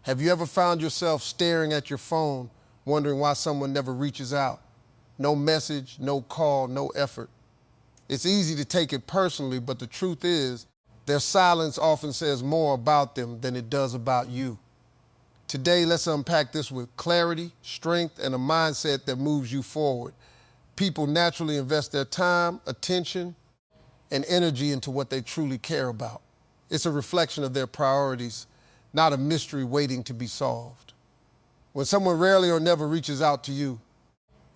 Have you ever found yourself staring at your phone, wondering why someone never reaches out? No message, no call, no effort. It's easy to take it personally, but the truth is, their silence often says more about them than it does about you. Today, let's unpack this with clarity, strength, and a mindset that moves you forward. People naturally invest their time, attention, and energy into what they truly care about. It's a reflection of their priorities, not a mystery waiting to be solved. When someone rarely or never reaches out to you,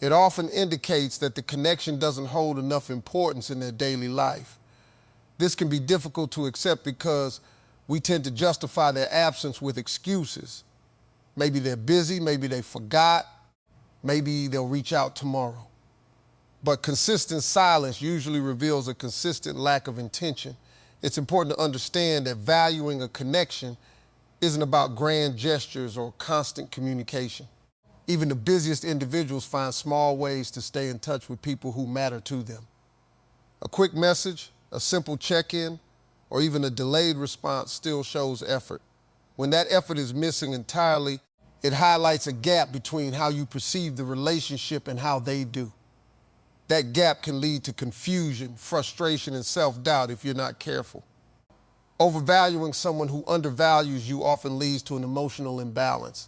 it often indicates that the connection doesn't hold enough importance in their daily life. This can be difficult to accept because we tend to justify their absence with excuses. Maybe they're busy, maybe they forgot, maybe they'll reach out tomorrow. But consistent silence usually reveals a consistent lack of intention. It's important to understand that valuing a connection isn't about grand gestures or constant communication. Even the busiest individuals find small ways to stay in touch with people who matter to them. A quick message, a simple check-in, or even a delayed response still shows effort. When that effort is missing entirely, it highlights a gap between how you perceive the relationship and how they do. That gap can lead to confusion, frustration, and self-doubt if you're not careful. Overvaluing someone who undervalues you often leads to an emotional imbalance.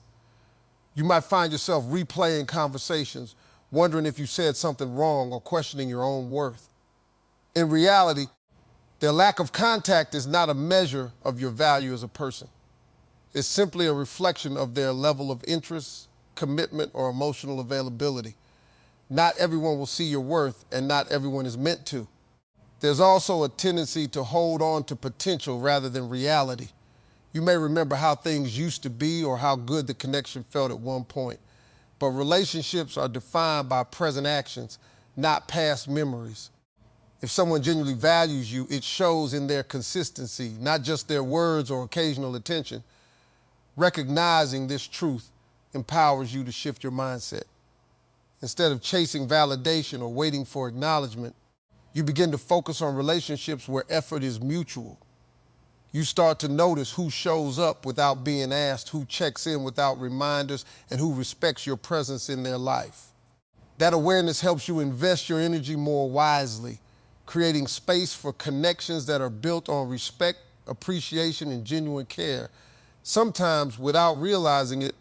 You might find yourself replaying conversations, wondering if you said something wrong or questioning your own worth. In reality, their lack of contact is not a measure of your value as a person. It's simply a reflection of their level of interest, commitment, or emotional availability. Not everyone will see your worth, and not everyone is meant to. There's also a tendency to hold on to potential rather than reality. You may remember how things used to be or how good the connection felt at one point. But relationships are defined by present actions, not past memories. If someone genuinely values you, it shows in their consistency, not just their words or occasional attention. Recognizing this truth empowers you to shift your mindset. Instead of chasing validation or waiting for acknowledgement, you begin to focus on relationships where effort is mutual. You start to notice who shows up without being asked, who checks in without reminders, and who respects your presence in their life. That awareness helps you invest your energy more wisely, creating space for connections that are built on respect, appreciation, and genuine care. Sometimes, without realizing it,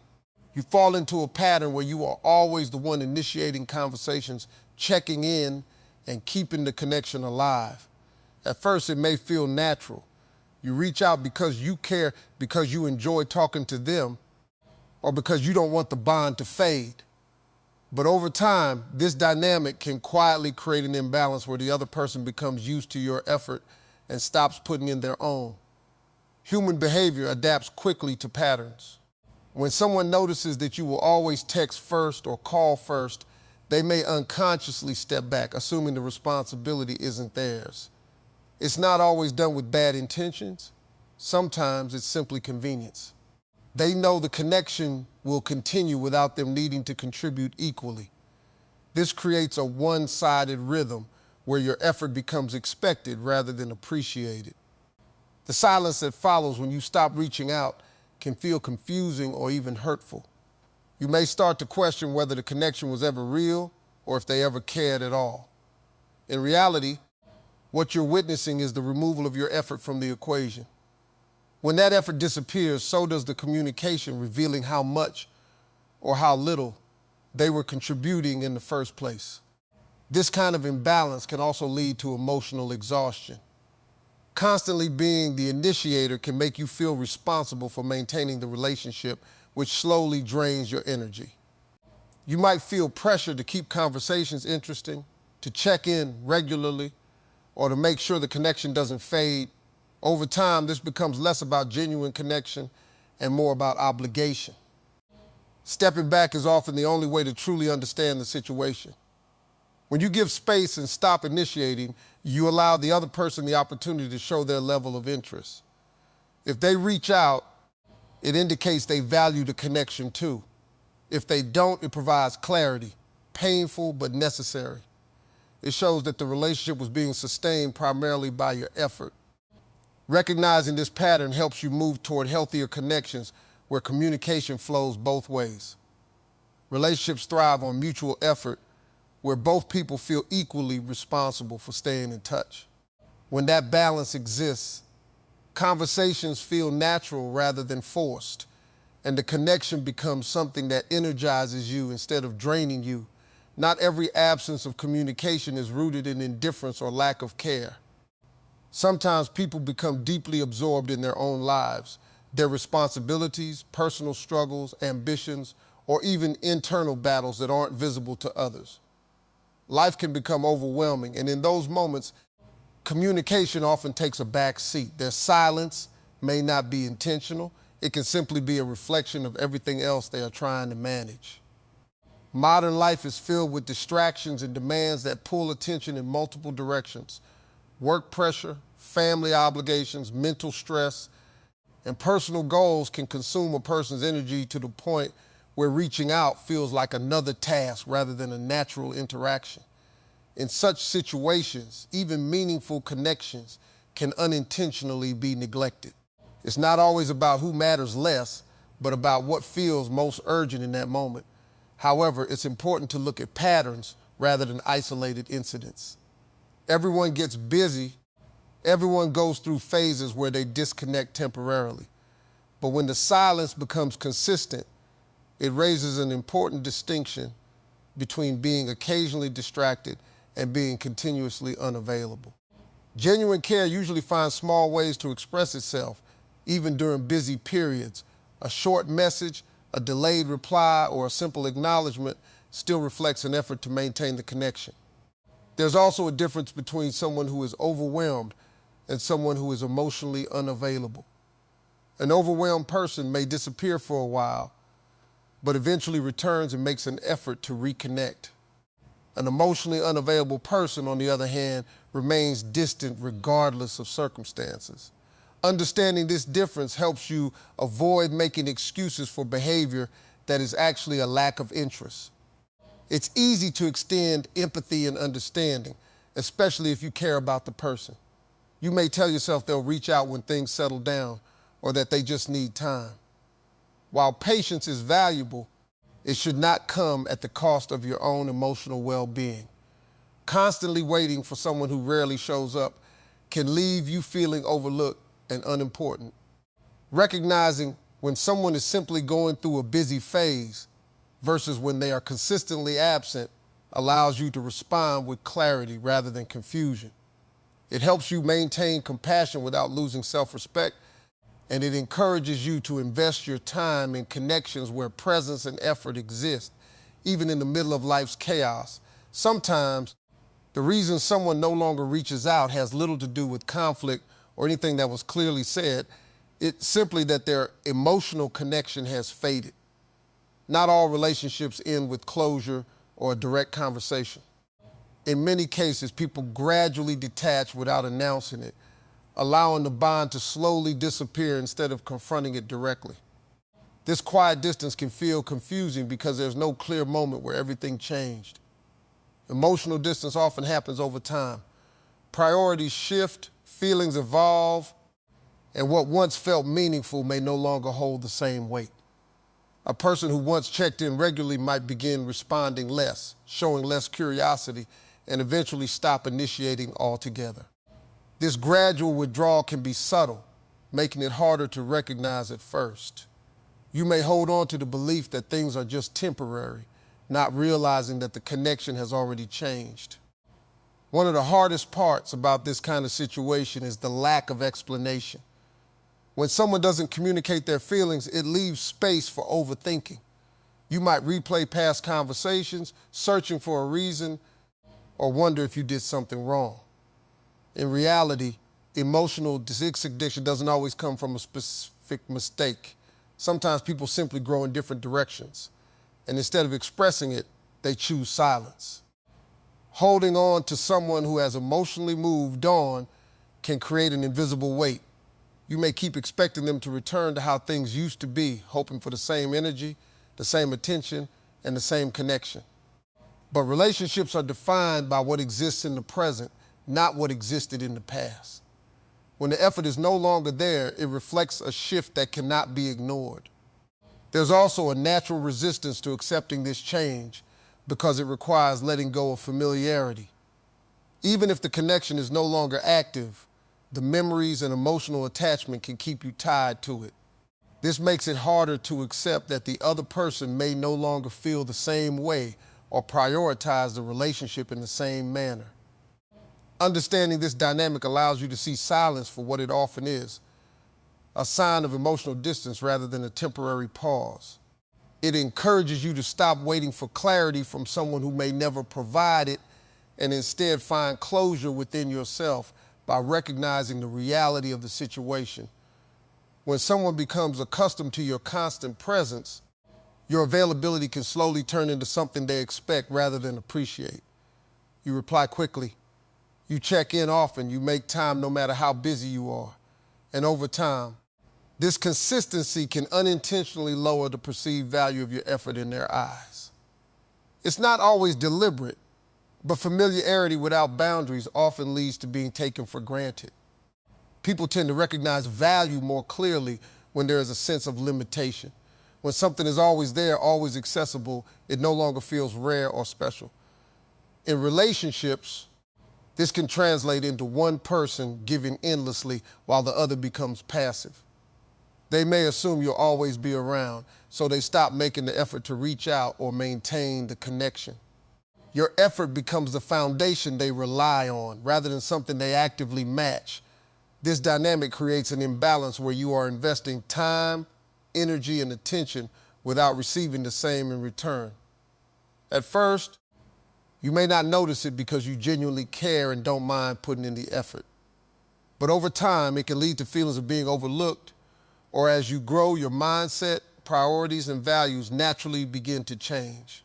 you fall into a pattern where you are always the one initiating conversations, checking in, and keeping the connection alive. At first, it may feel natural. You reach out because you care, because you enjoy talking to them, or because you don't want the bond to fade. But over time, this dynamic can quietly create an imbalance where the other person becomes used to your effort and stops putting in their own. Human behavior adapts quickly to patterns. When someone notices that you will always text first or call first, they may unconsciously step back, assuming the responsibility isn't theirs. It's not always done with bad intentions. Sometimes it's simply convenience. They know the connection will continue without them needing to contribute equally. This creates a one-sided rhythm where your effort becomes expected rather than appreciated. The silence that follows when you stop reaching out can feel confusing or even hurtful. You may start to question whether the connection was ever real or if they ever cared at all. In reality, what you're witnessing is the removal of your effort from the equation. When that effort disappears, so does the communication, revealing how much or how little they were contributing in the first place. This kind of imbalance can also lead to emotional exhaustion. Constantly being the initiator can make you feel responsible for maintaining the relationship, which slowly drains your energy. You might feel pressure to keep conversations interesting, to check in regularly, or to make sure the connection doesn't fade. Over time, this becomes less about genuine connection and more about obligation. Stepping back is often the only way to truly understand the situation. When you give space and stop initiating, you allow the other person the opportunity to show their level of interest. If they reach out, it indicates they value the connection too. If they don't, it provides clarity, painful but necessary. It shows that the relationship was being sustained primarily by your effort. Recognizing this pattern helps you move toward healthier connections where communication flows both ways. Relationships thrive on mutual effort, where both people feel equally responsible for staying in touch. When that balance exists, conversations feel natural rather than forced, and the connection becomes something that energizes you instead of draining you. Not every absence of communication is rooted in indifference or lack of care. Sometimes people become deeply absorbed in their own lives, their responsibilities, personal struggles, ambitions, or even internal battles that aren't visible to others. Life can become overwhelming, and in those moments, communication often takes a back seat. Their silence may not be intentional. It can simply be a reflection of everything else they are trying to manage. Modern life is filled with distractions and demands that pull attention in multiple directions. Work pressure, family obligations, mental stress, and personal goals can consume a person's energy to the point where reaching out feels like another task rather than a natural interaction. In such situations, even meaningful connections can unintentionally be neglected. It's not always about who matters less, but about what feels most urgent in that moment. However, it's important to look at patterns rather than isolated incidents. Everyone gets busy. Everyone goes through phases where they disconnect temporarily. But when the silence becomes consistent, it raises an important distinction between being occasionally distracted and being continuously unavailable. Genuine care usually finds small ways to express itself, even during busy periods. A short message, a delayed reply, or a simple acknowledgement still reflects an effort to maintain the connection. There's also a difference between someone who is overwhelmed and someone who is emotionally unavailable. An overwhelmed person may disappear for a while, but eventually returns and makes an effort to reconnect. An emotionally unavailable person, on the other hand, remains distant regardless of circumstances. Understanding this difference helps you avoid making excuses for behavior that is actually a lack of interest. It's easy to extend empathy and understanding, especially if you care about the person. You may tell yourself they'll reach out when things settle down or that they just need time. While patience is valuable, it should not come at the cost of your own emotional well-being. Constantly waiting for someone who rarely shows up can leave you feeling overlooked and unimportant. Recognizing when someone is simply going through a busy phase versus when they are consistently absent allows you to respond with clarity rather than confusion. It helps you maintain compassion without losing self-respect, and it encourages you to invest your time in connections where presence and effort exist, even in the middle of life's chaos. Sometimes, the reason someone no longer reaches out has little to do with conflict or anything that was clearly said. It's simply that their emotional connection has faded. Not all relationships end with closure or a direct conversation. In many cases, people gradually detach without announcing it, allowing the bond to slowly disappear instead of confronting it directly. This quiet distance can feel confusing because there's no clear moment where everything changed. Emotional distance often happens over time. Priorities shift, feelings evolve, and what once felt meaningful may no longer hold the same weight. A person who once checked in regularly might begin responding less, showing less curiosity, and eventually stop initiating altogether. This gradual withdrawal can be subtle, making it harder to recognize at first. You may hold on to the belief that things are just temporary, not realizing that the connection has already changed. One of the hardest parts about this kind of situation is the lack of explanation. When someone doesn't communicate their feelings, it leaves space for overthinking. You might replay past conversations, searching for a reason, or wonder if you did something wrong. In reality, emotional addiction doesn't always come from a specific mistake. Sometimes people simply grow in different directions, and instead of expressing it, they choose silence. Holding on to someone who has emotionally moved on can create an invisible weight. You may keep expecting them to return to how things used to be, hoping for the same energy, the same attention, and the same connection. But relationships are defined by what exists in the present, not what existed in the past. When the effort is no longer there, it reflects a shift that cannot be ignored. There's also a natural resistance to accepting this change because it requires letting go of familiarity. Even if the connection is no longer active, the memories and emotional attachment can keep you tied to it. This makes it harder to accept that the other person may no longer feel the same way or prioritize the relationship in the same manner. Understanding this dynamic allows you to see silence for what it often is, a sign of emotional distance rather than a temporary pause. It encourages you to stop waiting for clarity from someone who may never provide it and instead find closure within yourself by recognizing the reality of the situation. When someone becomes accustomed to your constant presence, your availability can slowly turn into something they expect rather than appreciate. You reply quickly, you check in often, you make time no matter how busy you are. And over time, this consistency can unintentionally lower the perceived value of your effort in their eyes. It's not always deliberate, but familiarity without boundaries often leads to being taken for granted. People tend to recognize value more clearly when there is a sense of limitation. When something is always there, always accessible, it no longer feels rare or special. In relationships, this can translate into one person giving endlessly while the other becomes passive. They may assume you'll always be around, so they stop making the effort to reach out or maintain the connection. Your effort becomes the foundation they rely on rather than something they actively match. This dynamic creates an imbalance where you are investing time, energy, and attention without receiving the same in return. At first, you may not notice it because you genuinely care and don't mind putting in the effort. But over time, it can lead to feelings of being overlooked, or as you grow, your mindset, priorities, and values naturally begin to change.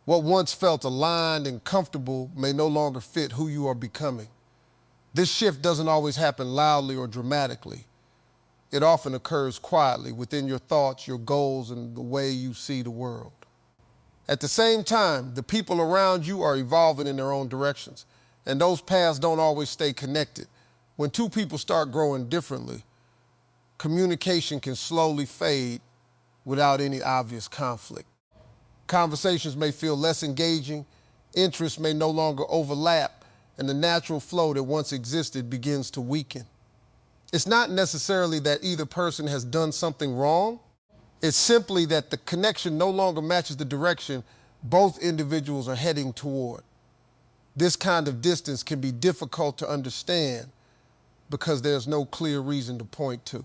What once felt aligned and comfortable may no longer fit who you are becoming. This shift doesn't always happen loudly or dramatically. It often occurs quietly within your thoughts, your goals, and the way you see the world. At the same time, the people around you are evolving in their own directions, and those paths don't always stay connected. When two people start growing differently, communication can slowly fade without any obvious conflict. Conversations may feel less engaging, interests may no longer overlap, and the natural flow that once existed begins to weaken. It's not necessarily that either person has done something wrong. It's simply that the connection no longer matches the direction both individuals are heading toward. This kind of distance can be difficult to understand because there's no clear reason to point to.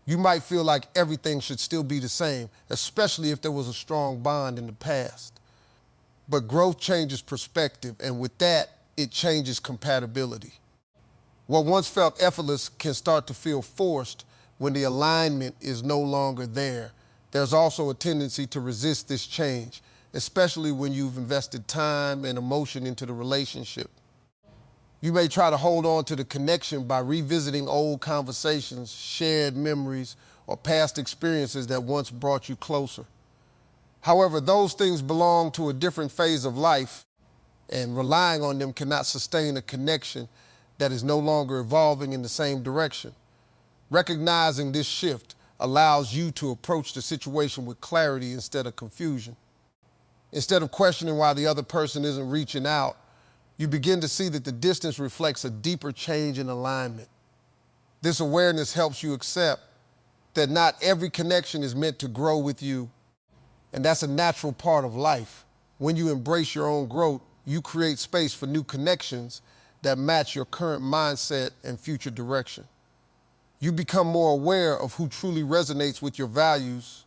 You might feel like everything should still be the same, especially if there was a strong bond in the past. But growth changes perspective, and with that, it changes compatibility. What once felt effortless can start to feel forced when the alignment is no longer there. There's also a tendency to resist this change, especially when you've invested time and emotion into the relationship. You may try to hold on to the connection by revisiting old conversations, shared memories, or past experiences that once brought you closer. However, those things belong to a different phase of life, and relying on them cannot sustain a connection that is no longer evolving in the same direction. Recognizing this shift allows you to approach the situation with clarity instead of confusion. Instead of questioning why the other person isn't reaching out, you begin to see that the distance reflects a deeper change in alignment. This awareness helps you accept that not every connection is meant to grow with you, and that's a natural part of life. When you embrace your own growth, you create space for new connections that match your current mindset and future direction. You become more aware of who truly resonates with your values,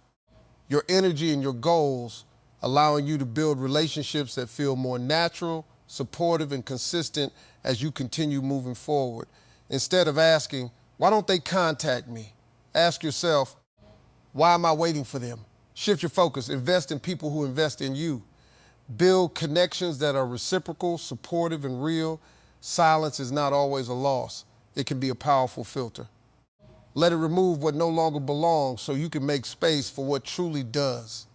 your energy, and your goals, allowing you to build relationships that feel more natural, supportive, and consistent as you continue moving forward. Instead of asking, why don't they contact me? Ask yourself, why am I waiting for them? Shift your focus. Invest in people who invest in you. Build connections that are reciprocal, supportive, and real. Silence is not always a loss. It can be a powerful filter. Let it remove what no longer belongs so you can make space for what truly does.